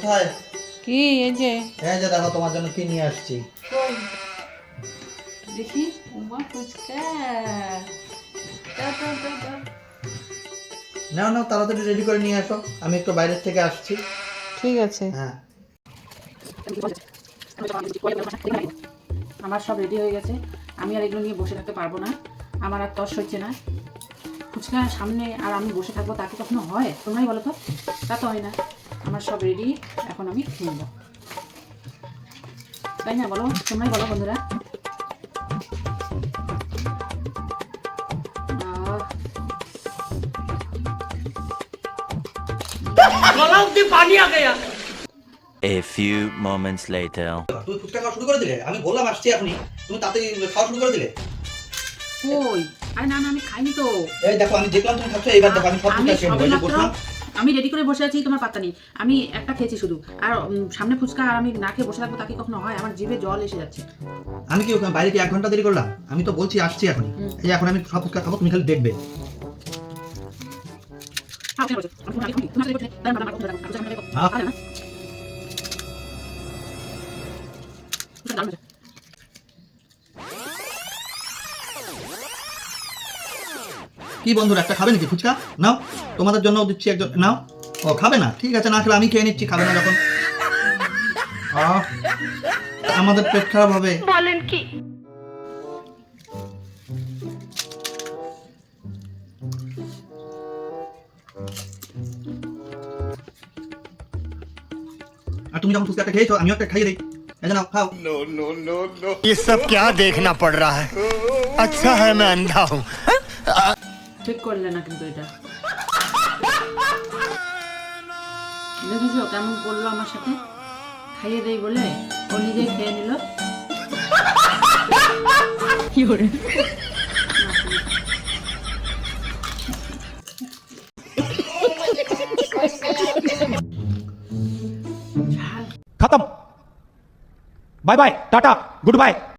কোথায়? কি এই যে এই যে দেখো তোমার জন্য কি নিয়ে আসছি। কই দেখি উমা ফুচকা দাও দাও দাও দাও। নাও নাও তাড়াতাড়ি রেডি করে নিয়ে আসো, আমি একটু বাইরের থেকে আসছি। ঠিক আছে হ্যাঁ আমার সব রেডি হয়ে গেছে, আমি আর এগুলো নিয়ে বসে থাকতে পারবো না, আমার আর তস হচ্ছে না। ফুচকা সামনে আর আমি বসে থাকবো, তা কি কখনো হয়? তোমরাই বলো তো, তা তো হয় না। আমার সব রেডি, এখন আমি কিনব, তাই না? বলো, তোমরাই বলো বন্ধুরা। A few moments later. তুমি ফুচকা খাওয়া শুরু করে দিলে, আমি বললাম আসছি এখনই, তুমি তাড়াতাড়ি খাওয়া শুরু করে দিলে। কই? আরে না না, আমি খাইনি তো। এই দেখো আমি দেখলাম তুমি খাচ্ছ, এইবার দেখো আমি সব ফুচকা খেয়ে নেবো। এই যে বসলাম, আমি রেডি করে বসে আছি, তোমার পাত্তা নেই। আমি একটা খেয়েছি শুধু, আর সামনে ফুচকা আর আমি না খেয়ে বসে থাকবো, তাকে কখনো হয়? আমার জিভে জল এসে যাচ্ছে। আমি কি ওখানে বাইরে কি 1 ঘন্টা দেরি করলাম? আমি তো বলছি আসছি এখনই। এই যে এখন আমি সব ফুচকা খাবো, তুমি খালি দেখবে। কি বন্ধুরা, একটা খাবে নাকি ফুচকা? নাও, তোমাদের জন্য দিচ্ছি একজন, নাও। ও খাবে না, ঠিক আছে, না খেলে আমি খেয়ে নিচ্ছি। খাবে না যখন, আমাদের পেট খারাপ হবে। বলেন কি? আর তুমি যখন ফুচকাটা খেয়েছো, আমিও একটা খাইয়ে দিই। এই যে নাও, খাও। ये सब क्या देखना पड़ रहा है? अच्छा है मैं अंधा हूँ। ঠিক করলে না কিন্তু এটা। দেখেছো কেমন করলো আমার সাথে? খাইয়ে দেই বলে ও নিজেই খেয়ে নিল। কি করে? खत्म। Bye bye tata good bye.